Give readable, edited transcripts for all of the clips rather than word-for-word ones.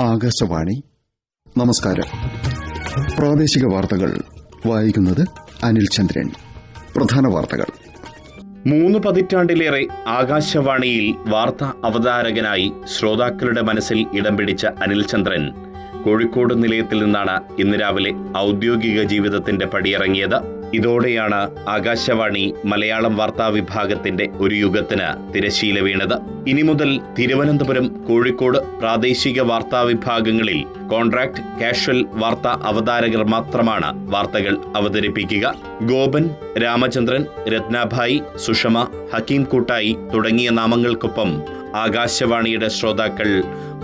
ആകാശവാണി. നമസ്കാരം. പ്രാദേശിക വാർത്തകൾ വായിക്കുന്നത് അനിൽ ചന്ദ്രൻ. പ്രധാന വാർത്തകൾ. 3 പതിറ്റാണ്ടിലേറെ ആകാശവാണിയിൽ വാർത്താ അവതാരകനായി ശ്രോതാക്കളുടെ മനസ്സിൽ ഇടം പിടിച്ച അനിൽ ചന്ദ്രൻ കോഴിക്കോട് നിലയത്തിൽ നിന്നാണ് ഇന്ന് രാവിലെ ഔദ്യോഗിക ജീവിതത്തിന്റെ പടിയിറങ്ങിയത്. ഇതോടെയാണ് ആകാശവാണി മലയാളം വാർത്താ വിഭാഗത്തിന്റെ ഒരു യുഗത്തിന് തിരശ്ശീല വീണത്. ഇനി മുതൽ തിരുവനന്തപുരം, കോഴിക്കോട് പ്രാദേശിക വാർത്താ വിഭാഗങ്ങളിൽ കോൺട്രാക്ട് കാഷ്വൽ വാർത്താ അവതാരകർ മാത്രമാണ് വാർത്തകൾ അവതരിപ്പിക്കുക. ഗോപൻ, രാമചന്ദ്രൻ, രത്നാഭായി, സുഷമ, ഹക്കീം കൂട്ടായി തുടങ്ങിയ നാമങ്ങൾക്കൊപ്പം ആകാശവാണിയുടെ ശ്രോതാക്കൾ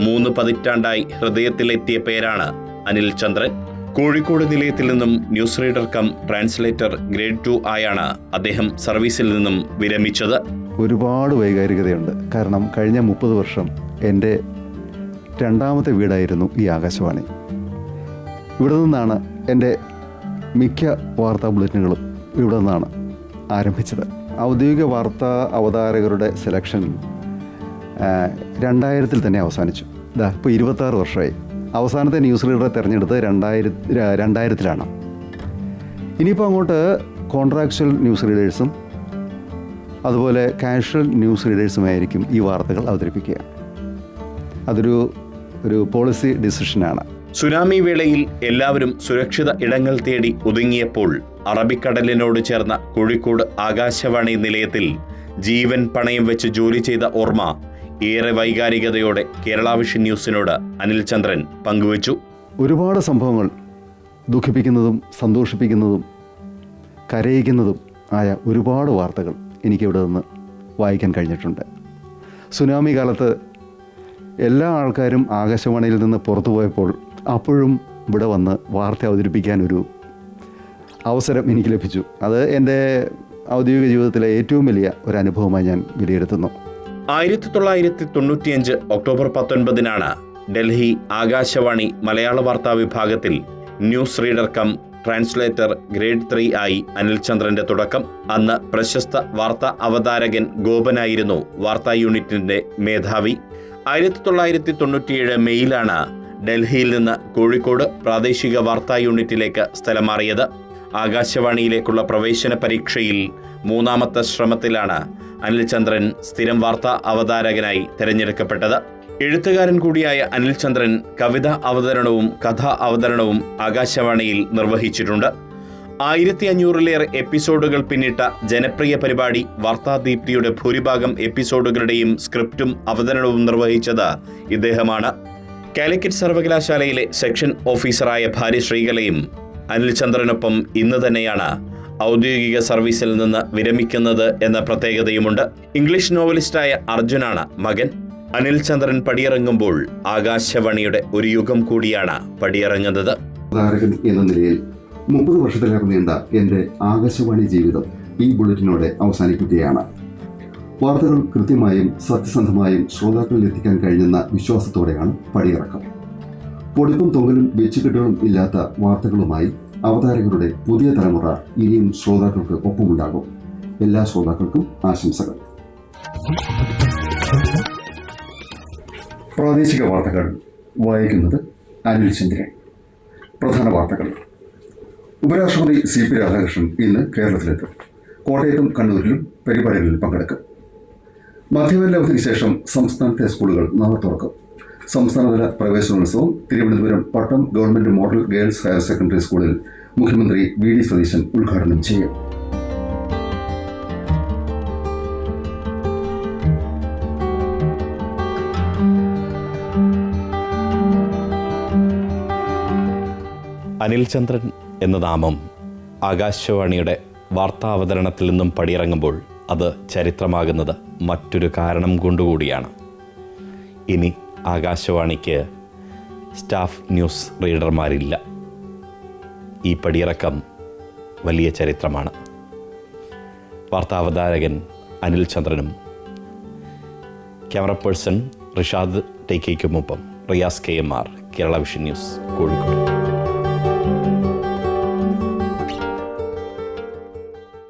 3 പതിറ്റാണ്ടായി ഹൃദയത്തിലെത്തിയ പേരാണ് അനിൽ ചന്ദ്രൻ. കോഴിക്കോട് നിലയത്തിൽ നിന്നും news reader come translator grade 2 ആയാണ് അദ്ദേഹം സർവീസിൽ നിന്നും വിരമിച്ചത്. ഒരുപാട് വൈകാരികതയുണ്ട്. കാരണം കഴിഞ്ഞ 30 വർഷം എൻ്റെ രണ്ടാമത്തെ വീടായിരുന്നു ഈ ആകാശവാണി. ഇവിടെ നിന്നാണ് എൻ്റെ മിക്ക വാർത്താ ബുള്ളറ്റിനുകളും ഇവിടെ നിന്നാണ് ആരംഭിച്ചത്. ഔദ്യോഗിക വാർത്താ അവതാരകരുടെ സെലക്ഷൻ 2000 തന്നെ അവസാനിച്ചു. ഇപ്പോൾ 26 വർഷമായി. അവസാനത്തെ ന്യൂസ് റീഡറെ തിരഞ്ഞെടുത്ത് 2000 ഇനിയിപ്പോൾ അങ്ങോട്ട് കോൺട്രാക്ച്വൽ ന്യൂസ് റീഡേഴ്സും അതുപോലെ കാഷ്വൽ ന്യൂസ് റീഡേഴ്സുമായിരിക്കും ഈ വാർത്തകൾ അവതരിപ്പിക്കുക. അതൊരു പോളിസി ഡിസിഷനാണ്. സുനാമി വേളയിൽ എല്ലാവരും സുരക്ഷിത ഇടങ്ങൾ തേടി ഒതുങ്ങിയപ്പോൾ അറബിക്കടലിനോട് ചേർന്ന കോഴിക്കോട് ആകാശവാണി നിലയത്തിൽ ജീവൻ പണയം വെച്ച് ജോലി ചെയ്ത ഓർമ്മ ഏറെ വൈകാരികതയോടെ കേരള വിഷൻ ന്യൂസിനോട് അനിൽ ചന്ദ്രൻ പങ്കുവച്ചു. ഒരുപാട് സംഭവങ്ങൾ ദുഃഖിപ്പിക്കുന്നതും സന്തോഷിപ്പിക്കുന്നതും കരയിക്കുന്നതും ആയ ഒരുപാട് വാർത്തകൾ എനിക്കിവിടെ നിന്ന് വായിക്കാൻ കഴിഞ്ഞിട്ടുണ്ട്. സുനാമി കാലത്ത് എല്ലാ ആൾക്കാരും ആകാശവാണിയിൽ നിന്ന് പുറത്തു പോയപ്പോൾ അപ്പോഴും ഇവിടെ വന്ന് വാർത്ത അവതരിപ്പിക്കാൻ ഒരു അവസരം എനിക്ക് ലഭിച്ചു. അത് എൻ്റെ ഔദ്യോഗിക ജീവിതത്തിലെ ഏറ്റവും വലിയ ഒരു അനുഭവമായി ഞാൻ വിലയിരുത്തുന്നു. 1995 ഒക്ടോബർ 19 ഡൽഹി ആകാശവാണി മലയാള വാർത്താ വിഭാഗത്തിൽ news reader come translator grade 3 ആയി അനിൽ ചന്ദ്രന്റെ തുടക്കം. അന്ന് പ്രശസ്ത വാർത്താ അവതാരകൻ ഗോപനായിരുന്നു വാർത്താ യൂണിറ്റിന്റെ മേധാവി. 1997 മെയ്യിലാണ് ഡൽഹിയിൽ നിന്ന് കോഴിക്കോട് പ്രാദേശിക വാർത്താ യൂണിറ്റിലേക്ക് സ്ഥലം മാറിയത്. ആകാശവാണിയിലേക്കുള്ള പ്രവേശന പരീക്ഷയിൽ 3ാമത്തെ ശ്രമത്തിലാണ് അനിൽ ചന്ദ്രൻ സ്ഥിരം വാർത്താ അവതാരകനായി തിരഞ്ഞെടുക്കപ്പെട്ടത്. എഴുത്തുകാരൻ കൂടിയായ അനിൽ ചന്ദ്രൻ കവിതാ അവതരണവും കഥാ അവതരണവും ആകാശവാണിയിൽ നിർവഹിച്ചിട്ടുണ്ട്. 1500-ലേറെ എപ്പിസോഡുകൾ പിന്നിട്ട ജനപ്രിയ പരിപാടി വാർത്താദീപ്തിയുടെ ഭൂരിഭാഗം എപ്പിസോഡുകളുടെയും സ്ക്രിപ്റ്റും അവതരണവും നിർവഹിച്ചത് ഇദ്ദേഹമാണ്. കാലിക്കറ്റ് സർവകലാശാലയിലെ സെക്ഷൻ ഓഫീസറായ ഭാര്യ ശ്രീകലയും അനിൽ ചന്ദ്രനൊപ്പം ഇന്ന് തന്നെയാണ് ഔദ്യോഗിക സർവീസിൽ നിന്ന് വിരമിക്കുന്നത് എന്ന പ്രത്യേകതയുമുണ്ട്. ഇംഗ്ലീഷ് നോവലിസ്റ്റായ അർജുനാണ് മകൻ. അനിൽ ചന്ദ്രൻ പടിയിറങ്ങുമ്പോൾ ആകാശവാണിയുടെ ഒരു യുഗം കൂടിയാണ് പടിയിറങ്ങുന്നത്. എന്ന നിലയിൽ 30 വർഷത്തിലേറെ നീണ്ട എൻ്റെ ആകാശവാണി ജീവിതം ഈ ബുള്ളറ്റിനോടെ അവസാനിക്കുകയാണ്. വാർത്തകൾ കൃത്യമായും സത്യസന്ധമായും ശ്രോതാക്കളിൽ എത്തിക്കാൻ കഴിയുന്ന വിശ്വാസത്തോടെയാണ് പടിയിറക്കം. പൊടിപ്പും തൊങ്ങലും വെച്ചുകെട്ടുകളും ഇല്ലാത്ത വാർത്തകളുമായി അവതാരകരുടെ പുതിയ തലമുറ ഇനിയും ശ്രോതാക്കൾക്ക് ഒപ്പമുണ്ടാകും. എല്ലാ ശ്രോതാക്കൾക്കും ആശംസകൾ. പ്രാദേശിക വാർത്തകൾ വായിക്കുന്നത് അനിൽ ചന്ദ്രൻ. പ്രധാന വാർത്തകൾ. ഉപരാഷ്ട്രപതി CP രാധാകൃഷ്ണൻ ഇന്ന് കേരളത്തിലെത്തും. കോട്ടയത്തും കണ്ണൂരിലും പരിപാടികളിൽ പങ്കെടുക്കും. മധ്യവേനൽ അവധിക്ക് ശേഷം സംസ്ഥാനത്തെ സ്കൂളുകൾ നാളെ തുറക്കും. സംസ്ഥാനതല പ്രവേശനോത്സവം Thiruvananthapuram Pattom government model girls higher secondary സ്കൂളിൽ മുഖ്യമന്ത്രി VD സതീശൻ ഉദ്ഘാടനം ചെയ്യും. അനിൽ ചന്ദ്രൻ എന്ന നാമം ആകാശവാണിയുടെ വാർത്താവതരണത്തിൽ നിന്നും പടിയിറങ്ങുമ്പോൾ അത് ചരിത്രമാകുന്നത് മറ്റൊരു കാരണം കൊണ്ടുകൂടിയാണ്. ഇനി ആകാശവാണിക്ക് സ്റ്റാഫ് ന്യൂസ് റീഡർമാരില്ല. ഈ പടിയിറക്കം വലിയ ചരിത്രമാണ്. വാർത്താവതാരകൻ അനിൽ ചന്ദ്രനും ക്യാമറ പേഴ്സൺ റിഷാദ് ടേക്കയ്ക്കുമൊപ്പം Riyas KMR, Kerala vision news, Kozhikode.